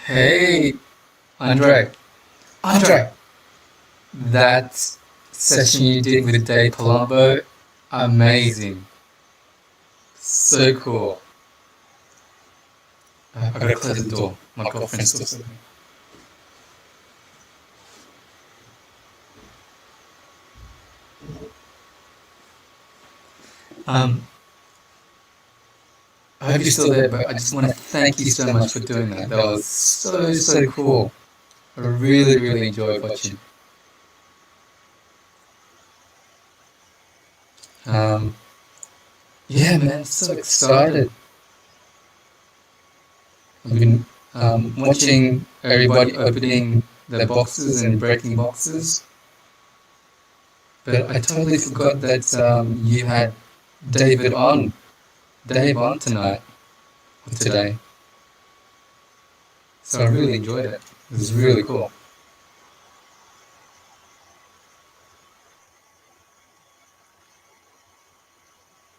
Hey, Andre, that session you did with Dave Palumbo, amazing. So cool. I gotta close the door. My girlfriend's still sleeping. Um, I hope you're still there, but I just want to thank you so much for doing that. That was so cool. I really enjoyed watching. Um, yeah, man, so excited. I've been watching everybody opening their boxes and breaking boxes, but I totally forgot that you had Dave on tonight or today. So I really enjoyed it. It was really cool.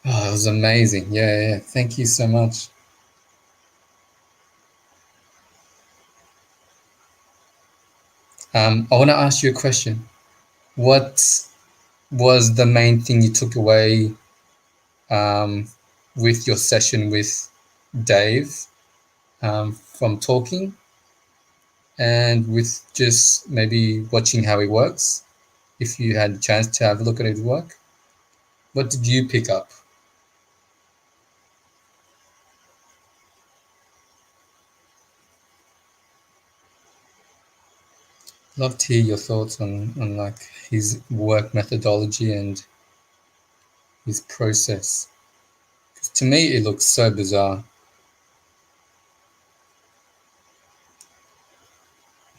Oh, it was amazing. Yeah. Thank you so much. I want to ask you a question. What was the main thing you took away um, with your session with Dave from talking and with just maybe watching how he works? If you had a chance to have a look at his work, what did you pick up? Love to hear your thoughts on like his work methodology and his process. 'Cause to me, it looks so bizarre.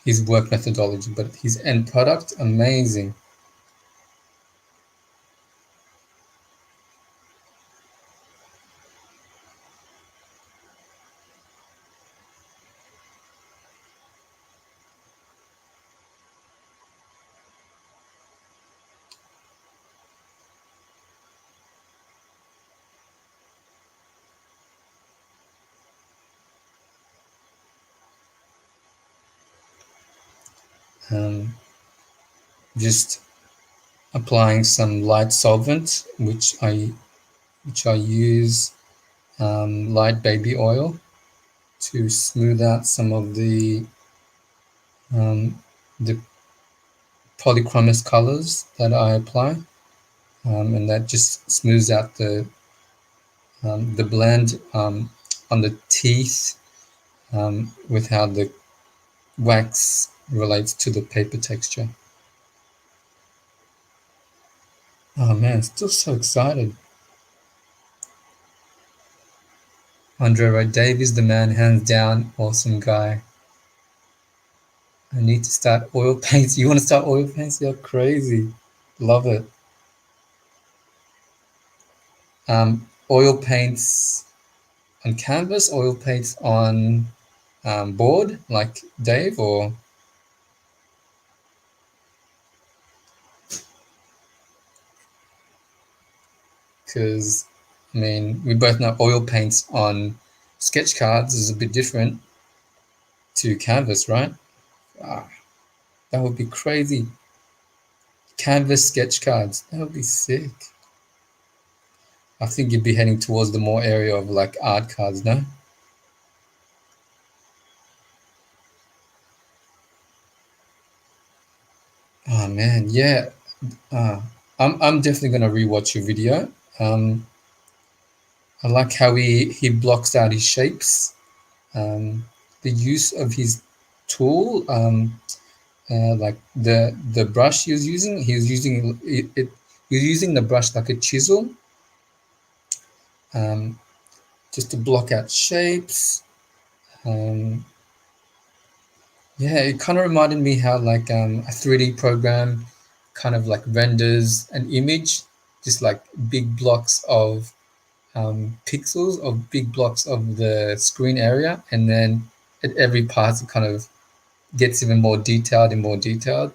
His work methodology, but his end product, amazing. Um, just applying some light solvent, which I use light baby oil to smooth out some of um, the polychromous colors that I apply, and that just smooths out the blend on the teeth with how the wax relates to the paper texture. Oh man, still so excited. Andre Wright, Dave is the man, hands down, awesome guy. I need to start oil paints. You want to start oil paints? You're crazy. Love it. Oil paints on canvas, oil paints on board, like Dave, or because I mean we both know oil paints on sketch cards is a bit different to canvas, right? Ah, that would be crazy. Canvas sketch cards, that would be sick. I think you'd be heading towards the more area of like art cards, no? Oh man, yeah. Uh, I'm definitely gonna rewatch your video. Um, I like how he blocks out his shapes. The use of his tool, like the brush he was using it. He was using the brush like a chisel, um, just to block out shapes. Um, yeah, it kind of reminded me how like a 3D program kind of like renders an image, just like big blocks of pixels of big blocks of the screen area, and then at every part it kind of gets even more detailed and more detailed.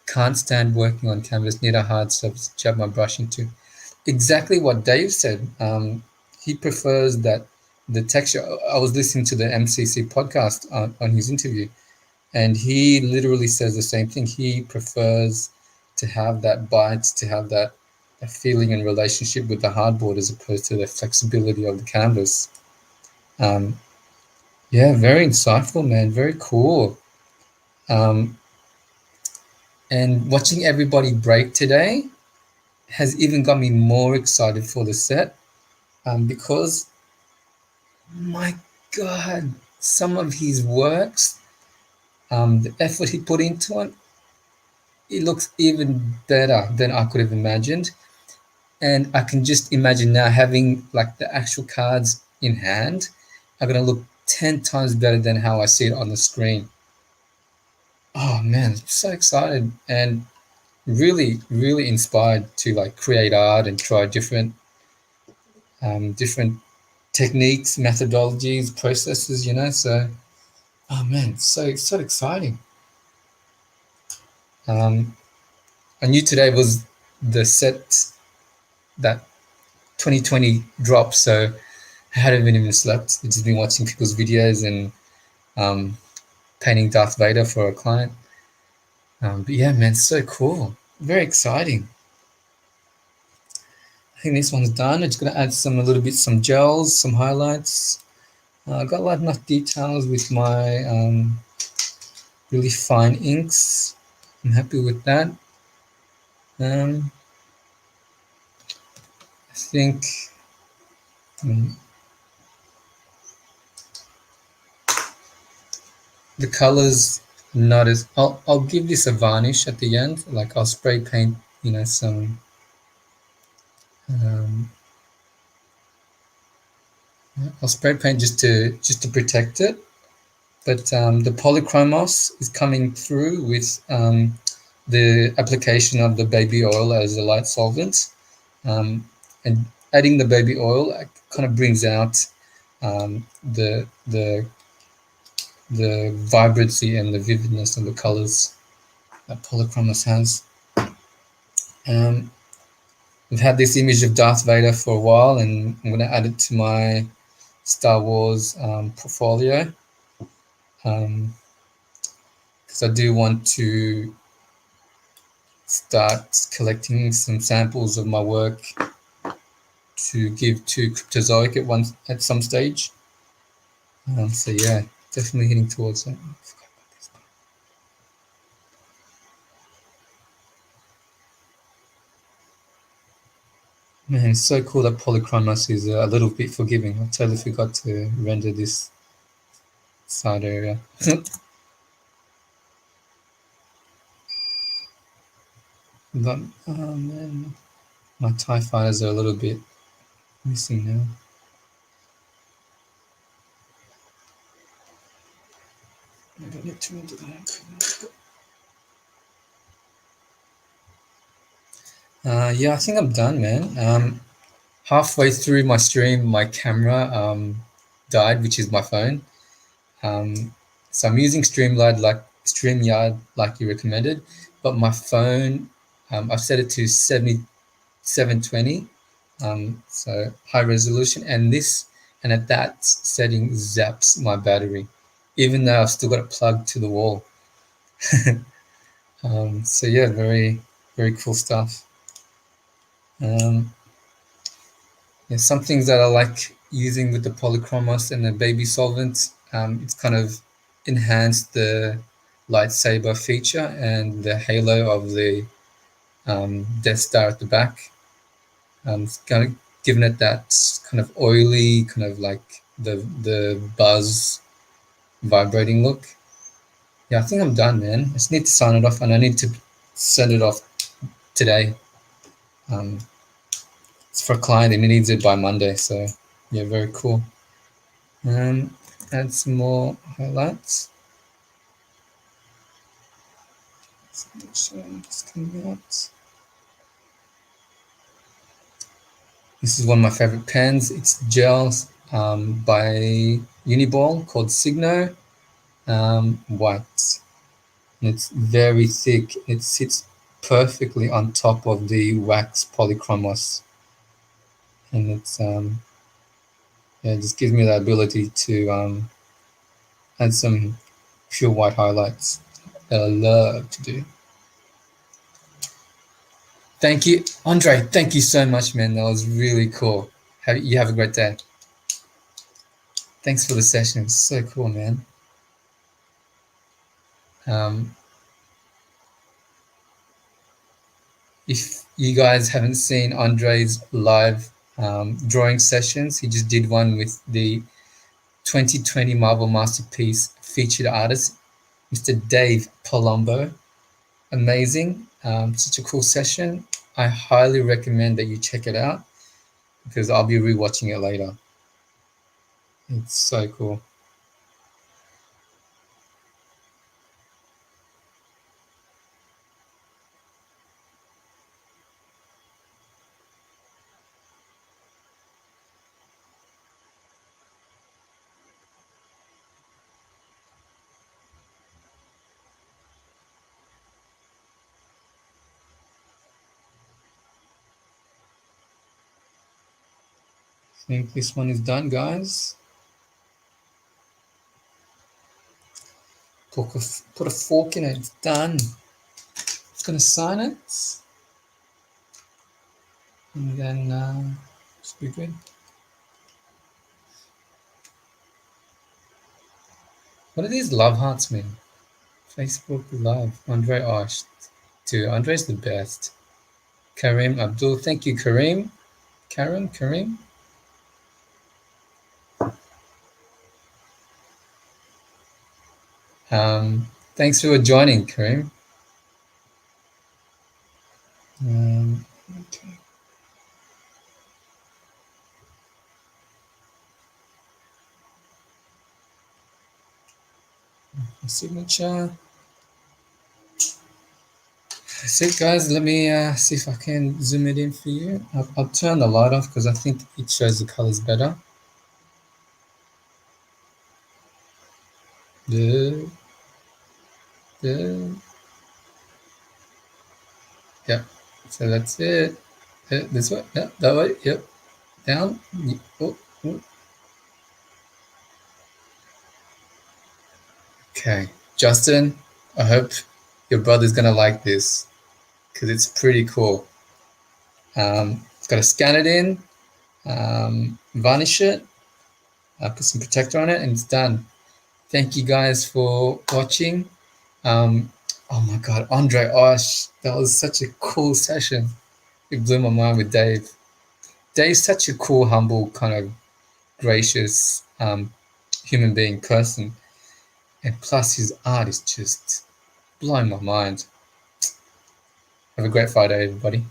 Can't stand working on canvas, need a hard surface to jab my brush into. Exactly what Dave said. He prefers that the texture. I was listening to the MCC podcast on his interview, and he literally says the same thing. He prefers to have that bite, to have that feeling and relationship with the hardboard as opposed to the flexibility of the canvas. Um, yeah, very insightful, man. Very cool. Um, and watching everybody break today has even got me more excited for the set, because my God, some of his works, the effort he put into it looks even better than I could have imagined. And I can just imagine now having like the actual cards in hand are going to look 10 times better than how I see it on the screen. Oh man, I'm so excited and really, really inspired to like create art and try different techniques, methodologies, processes, So, oh man, so exciting. Um, I knew today was the set that 2020 dropped, so I hadn't even slept. I've just been watching people's videos and um, painting Darth Vader for a client. But yeah, man, so cool. Very exciting. I think this one's done. I'm just gonna add some gels, some highlights. I got a lot enough details with my really fine inks. I'm happy with that. I think um, the colors not as. I'll give this a varnish at the end. Like I'll spray paint, some. Um, I'll spray paint just to protect it. But the polychromos is coming through with the application of the baby oil as a light solvent, and adding the baby oil kind of brings out the vibrancy and the vividness of the colors that polychromos has. Um, I've had this image of Darth Vader for a while, and I'm going to add it to my Star Wars portfolio, because I do want to start collecting some samples of my work to give to Cryptozoic at some stage. So yeah, definitely heading towards that. Man, it's so cool that Polychromos is a little bit forgiving. I totally forgot to render this side area. But oh man, my TIE fighters are a little bit missing now. Maybe I need to render that. Yeah, I think I'm done, man. Halfway through my stream, my camera died, which is my phone. So I'm using StreamYard like you recommended, but my phone, I've set it to 720, so high resolution, and at that setting zaps my battery, even though I've still got it plugged to the wall. So yeah, very, very cool stuff. Yeah, some things that I like using with the polychromos and the baby solvent, it's kind of enhanced the lightsaber feature and the halo of the Death Star at the back. It's kind of given it that kind of oily, kind of like the buzz vibrating look. Yeah, I think I'm done, man. I just need to sign it off, and I need to send it off today. It's for a client, and he needs it by Monday. So yeah, very cool. Add some more highlights. This is one of my favorite pens. It's gels by Uniball called Signo White. And it's very thick. It sits perfectly on top of the wax polychromos. And it's Yeah, it just gives me the ability to add some pure white highlights that I love to do. Thank you, Andre. Thank you so much, man. That was really cool. You have a great day. Thanks for the session. It was so cool, man. Um, if you guys haven't seen Andre's live drawing sessions, he just did one with the 2020 Marvel Masterpiece featured artist, Mr. Dave Palumbo. Amazing. Such a cool session. I highly recommend that you check it out because I'll be rewatching it later. It's so cool. I think this one is done, guys. Put a fork in it. It's done. It's gonna sign it, and then should be good. What do these love hearts mean? Facebook love Andre Osh. Dude, Andre's the best. Karim Abdul, thank you, Karim. Karim. Thanks for joining, Karim. Okay. Signature. That's it, guys. Let me see if I can zoom it in for you. I'll turn the light off because I think it shows the colors better. Yep. So that's it. This way. Yep. That way. Yep. Down. Oh. Okay, Justin. I hope your brother's gonna like this because it's pretty cool. It's got to scan it in, varnish it, put some protector on it, and it's done. Thank you guys for watching. Oh my God, Andre Osh, that was such a cool session. It blew my mind with Dave. Dave's such a cool, humble, kind of gracious human being person. And plus his art is just blowing my mind. Have a great Friday, everybody.